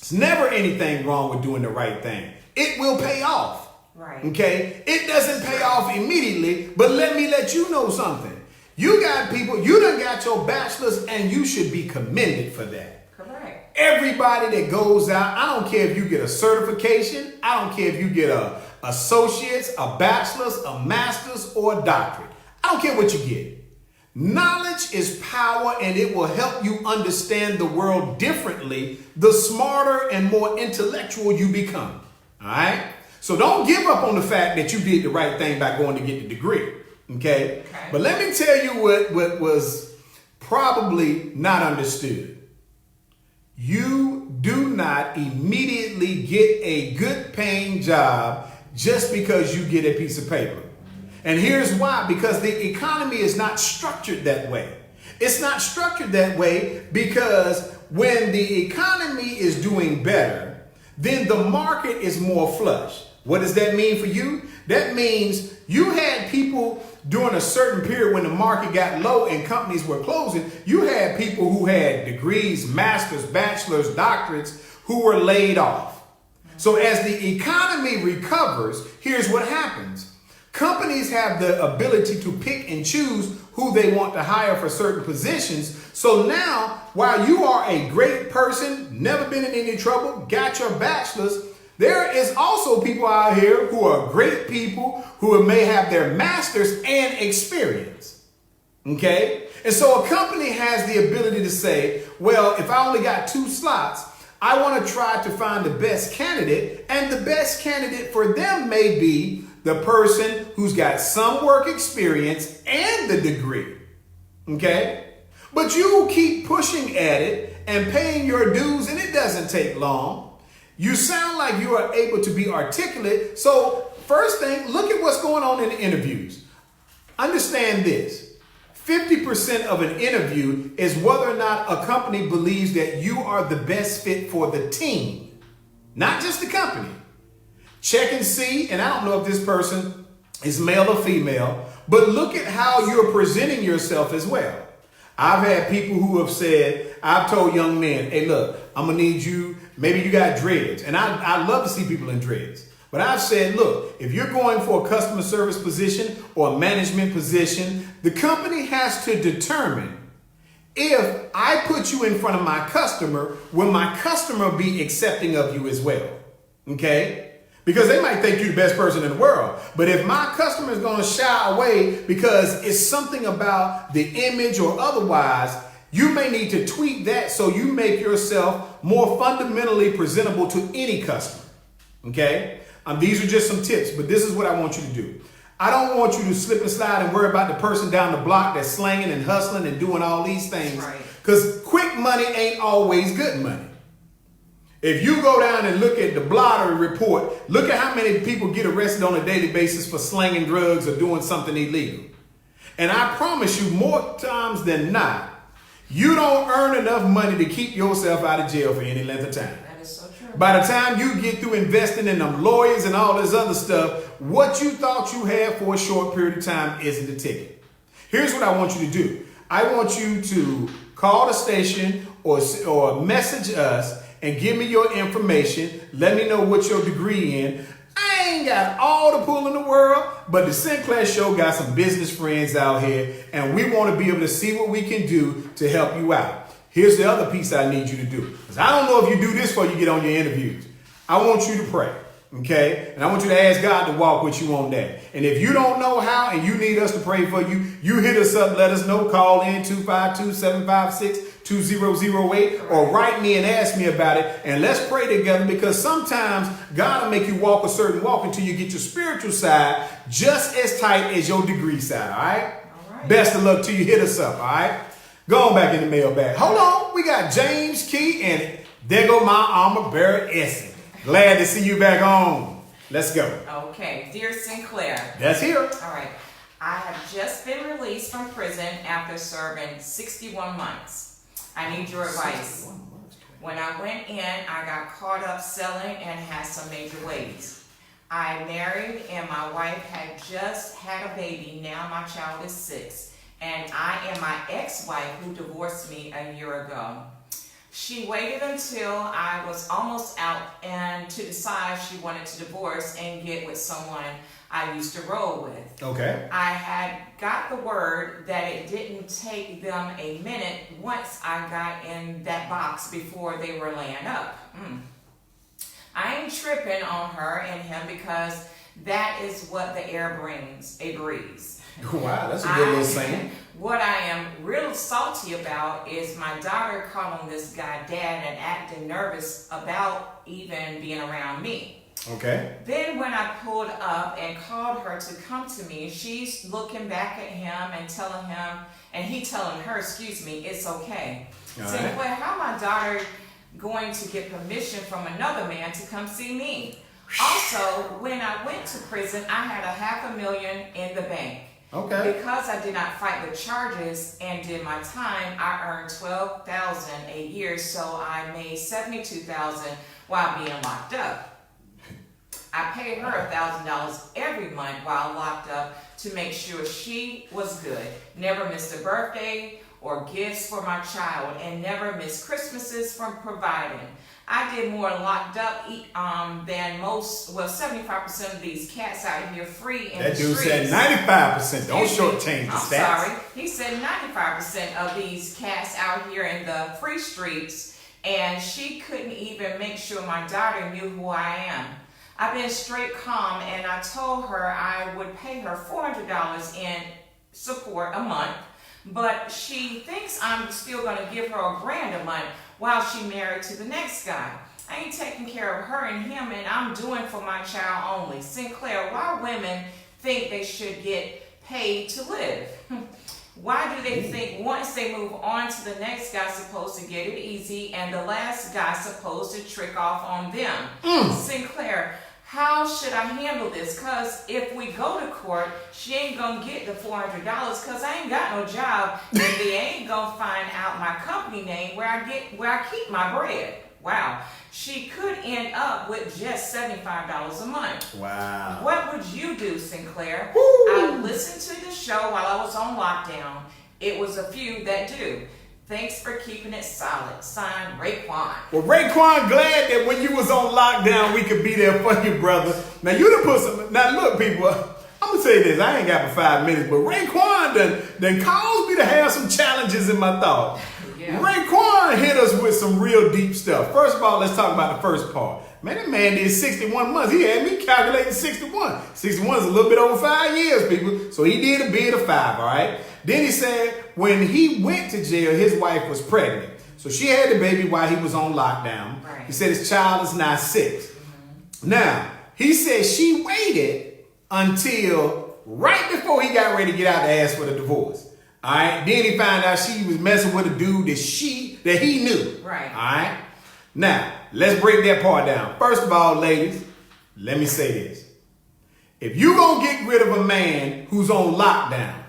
There's never anything wrong with doing the right thing. It will pay off. Right. Okay? It doesn't pay off immediately, but let you know something. You got people, you done got your bachelor's, and you should be commended for that. Correct. Everybody that goes out, I don't care if you get a certification, I don't care if you get a associate's, a bachelor's, a master's, or a doctorate. I don't care what you get. Knowledge is power, and it will help you understand the world differently the smarter and more intellectual you become. All right? So don't give up on the fact that you did the right thing by going to get the degree. Okay? But let me tell you what was probably not understood. You do not immediately get a good paying job just because you get a piece of paper. And here's why. Because the economy is not structured that way. It's not structured that way because when the economy is doing better, then the market is more flush. What does that mean for you? That means you had people during a certain period when the market got low and companies were closing. You had people who had degrees, masters, bachelors, doctorates who were laid off. So as the economy recovers, here's what happens. Companies have the ability to pick and choose who they want to hire for certain positions. So now, while you are a great person, never been in any trouble, got your bachelor's, there is also people out here who are great people who may have their master's and experience. Okay? And so a company has the ability to say, well, if I only got 2 slots, I want to try to find the best candidate, and the best candidate for them may be the person who's got some work experience and the degree. Okay? But you keep pushing at it and paying your dues, and it doesn't take long. You sound like you are able to be articulate. So first thing, look at what's going on in the interviews. Understand this. 50% of an interview is whether or not a company believes that you are the best fit for the team, not just the company. Check and see, and I don't know if this person is male or female, but look at how you're presenting yourself as well. I've had people who have said, I've told young men, hey, look, I'm going to need you. Maybe you got dreads. And I love to see people in dreads. But I've said, look, if you're going for a customer service position or a management position, the company has to determine if I put you in front of my customer, will my customer be accepting of you as well? Okay? Because they might think you're the best person in the world. But if my customer is going to shy away because it's something about the image or otherwise, you may need to tweak that so you make yourself more fundamentally presentable to any customer. Okay? These are just some tips, but this is what I want you to do. I don't want you to slip and slide and worry about the person down the block that's slanging and hustling and doing all these things. Because quick money ain't always good money. If you go down and look at the blotter report, look at how many people get arrested on a daily basis for slanging drugs or doing something illegal. And I promise you, more times than not, you don't earn enough money to keep yourself out of jail for any length of time. That is so true. By the time you get through investing in them lawyers and all this other stuff, what you thought you had for a short period of time isn't the ticket. Here's what I want you to do. I want you to call the station or message us and give me your information. Let me know what your degree in. I ain't got all the pull in the world, but the Sinclair Show got some business friends out here, and we want to be able to see what we can do to help you out. Here's the other piece I need you to do. Because I don't know if you do this before you get on your interviews. I want you to pray, okay? And I want you to ask God to walk with you on that. And if you don't know how and you need us to pray for you, you hit us up, let us know, call in 252-756-2008 or write me and ask me about it, and let's pray together, because sometimes God will make you walk a certain walk until you get your spiritual side just as tight as your degree side, all right? All right. Best of luck to you. Hit us up, all right? Go on back in the mailbag. Hold on. We got James Key, and there go my armor bearer, Essie. Glad to see you back on. Let's go. Okay. Dear Sinclair. That's here. All right. I have just been released from prison after serving 61 months. I need your advice. When I went in, I got caught up selling and had some major ways. I married and my wife had just had a baby. Now my child is 6. And I am my ex-wife who divorced me a year ago. She waited until I was almost out and to decide she wanted to divorce and get with someone I used to roll with. Okay. I had got the word that it didn't take them a minute once I got in that box before they were laying up. I ain't tripping on her and him because that is what the air brings, a breeze. Wow, that's a good little saying. What I am real salty about is my daughter calling this guy dad and acting nervous about even being around me. Okay. Then when I pulled up and called her to come to me, she's looking back at him and telling him, and he telling her, excuse me, it's okay. Sinclair, how my daughter going to get permission from another man to come see me? Also, when I went to prison, I had $500,000 in the bank. Okay. Because I did not fight the charges and did my time, I earned $12,000 a year, so I made $72,000 while being locked up. I paid her $1,000 every month while locked up to make sure she was good. Never missed a birthday or gifts for my child, and never missed Christmases from providing. I did more locked up than most, 75% of these cats out here free in the streets. That dude said 95%. Don't shortchange the stats. I'm sorry. He said 95% of these cats out here in the free streets, and she couldn't even make sure my daughter knew who I am. I've been straight calm, and I told her I would pay her $400 in support a month, but she thinks I'm still going to give her $1,000 a month while she married to the next guy. I ain't taking care of her and him, and I'm doing for my child only. Sinclair, why women think they should get paid to live? Why do they think once they move on to the next guy supposed to get it easy and the last guy supposed to trick off on them? Sinclair, how should I handle this? Because if we go to court, she ain't going to get the $400 because I ain't got no job, and they ain't going to find out my company name where I keep my bread. Wow. She could end up with just $75 a month. Wow. What would you do, Sinclair? Woo. I listened to the show while I was on lockdown. It was a few that do. Thanks for keeping it solid. Signed, Raekwon. Well, Raekwon, glad that when you was on lockdown, we could be there for you, brother. Now, you done put some... Now, look, people, I'm going to say this. I ain't got for 5 minutes, but Raekwon done caused me to have some challenges in my thought. Yeah. Raekwon hit us with some real deep stuff. First of all, let's talk about the first part. Man, that man did 61 months. He had me calculating 61. 61 is a little bit over 5 years, people. So he did a bid of 5, all right? Then he said when he went to jail, his wife was pregnant. So she had the baby while he was on lockdown. Right. He said his child is now 6. Mm-hmm. Now, he said she waited until right before he got ready to get out to ask for the divorce. All right. Then he found out she was messing with a dude that he knew. Right. All right. Now, let's break that part down. First of all, ladies, let me say this. If you gonna get rid of a man who's on lockdown,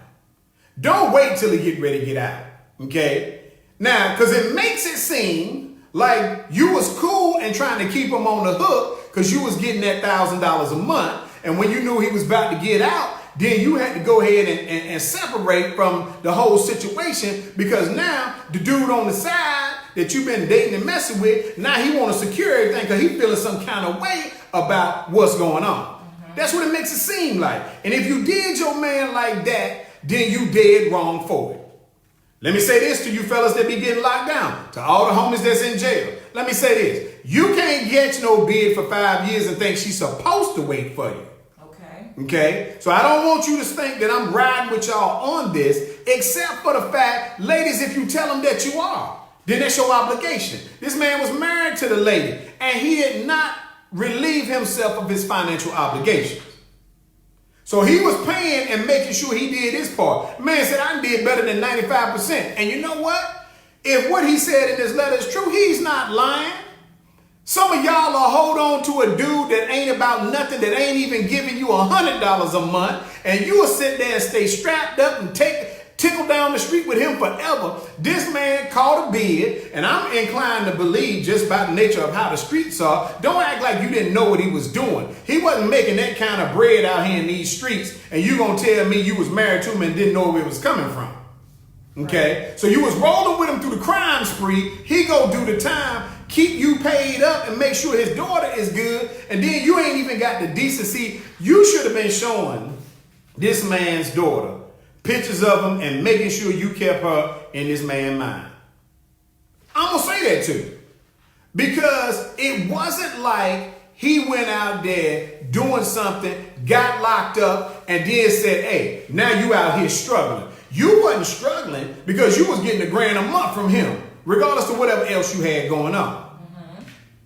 don't wait till he get ready to get out. Okay? Now, because it makes it seem like you was cool and trying to keep him on the hook because you was getting that $1,000 a month. And when you knew he was about to get out, then you had to go ahead and separate from the whole situation because now the dude on the side that you've been dating and messing with, now he want to secure everything because he feeling some kind of way about what's going on. Mm-hmm. That's what it makes it seem like. And if you did your man like that, then you dead wrong for it. Let me say this to you fellas that be getting locked down, to all the homies that's in jail. Let me say this. You can't get no bid for 5 years and think she's supposed to wait for you. Okay, so I don't want you to think that I'm riding with y'all on this, except for the fact, ladies, if you tell them that you are, then that's your obligation. This man was married to the lady, and he did not relieve himself of his financial obligations. So he was paying and making sure he did his part. Man said, I did better than 95%. And you know what? If what he said in this letter is true, he's not lying. Some of y'all will hold on to a dude that ain't about nothing, that ain't even giving you $100 a month, and you will sit there and stay strapped up and tickle down the street with him forever. This man called a bid, and I'm inclined to believe, just by the nature of how the streets are, don't act like you didn't know what he was doing. He wasn't making that kind of bread out here in these streets, and you gonna tell me you was married to him and didn't know where it was coming from. Okay, so you was rolling with him through the crime spree. He go do the time, keep you paid up, and make sure his daughter is good. And then you ain't even got the decency. You should have been showing this man's daughter pictures of him and making sure you kept her in this man's mind. I'm gonna say that too, because it wasn't like he went out there doing something, got locked up, and then said, "Hey, now you out here struggling." You wasn't struggling because you was getting $1,000 a month from him, regardless of whatever else you had going on.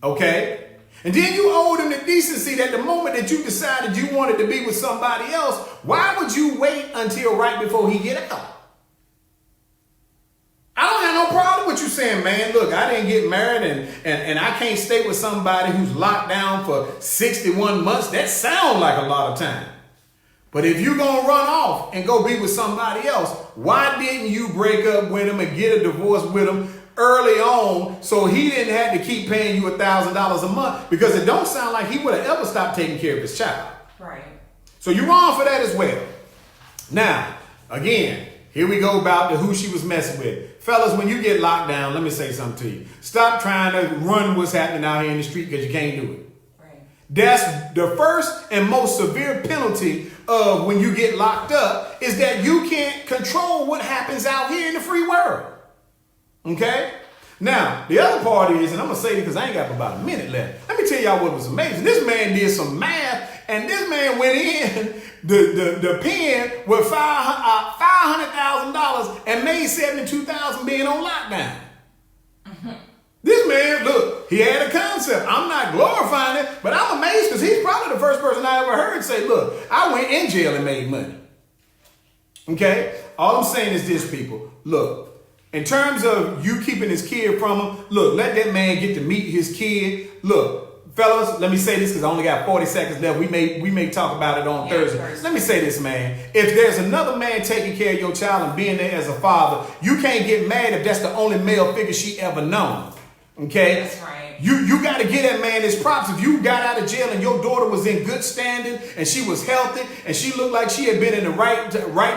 Okay? And then you owed him the decency that the moment that you decided you wanted to be with somebody else, why would you wait until right before he get out? I don't have no problem with you saying, man, look, I didn't get married and I can't stay with somebody who's locked down for 61 months. That sounds like a lot of time. But if you're going to run off and go be with somebody else, why didn't you break up with him and get a divorce with him early on so he didn't have to keep paying you $1,000 a month? Because it don't sound like he would have ever stopped taking care of his child. Right. So you're wrong for that as well. Now, again, here we go about who she was messing with. Fellas, when you get locked down, let me say something to you. Stop trying to run what's happening out here in the street because you can't do it. That's the first and most severe penalty of when you get locked up, is that you can't control what happens out here in the free world. Okay? Now, the other part is, and I'm going to say this because I ain't got about a minute left. Let me tell y'all what was amazing. This man did some math, and this man went in the pen with $500,000 and made $72,000 being on lockdown. This man, look, he had a concept. I'm not glorifying it, but I'm amazed because he's probably the first person I ever heard say, look, I went in jail and made money. Okay? All I'm saying is this, people. Look, in terms of you keeping his kid from him, look, let that man get to meet his kid. Look, fellas, let me say this because I only got 40 seconds left. We may talk about it on Thursday. Let me say this, man. If there's another man taking care of your child and being there as a father, you can't get mad if that's the only male figure she ever known. Okay? That's right. You got to get that man his props. If you got out of jail and your daughter was in good standing and she was healthy and she looked like she had been in the right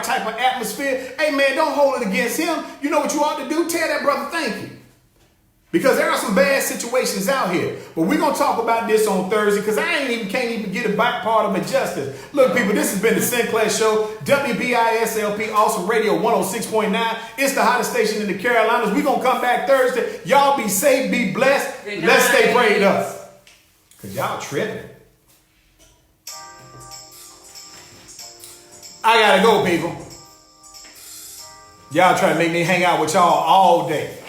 type of atmosphere, hey man, don't hold it against him. You know what you ought to do? Tell that brother thank you. Because there are some bad situations out here. But we're going to talk about this on Thursday because I can't even get a back part of it justice. Look, people, this has been the Sinclair Show. WBISLP, Awesome Radio 106.9. It's the hottest station in the Carolinas. We're going to come back Thursday. Y'all be safe, be blessed. Let's stay prayed up. Because y'all tripping. I got to go, people. Y'all try to make me hang out with y'all all day.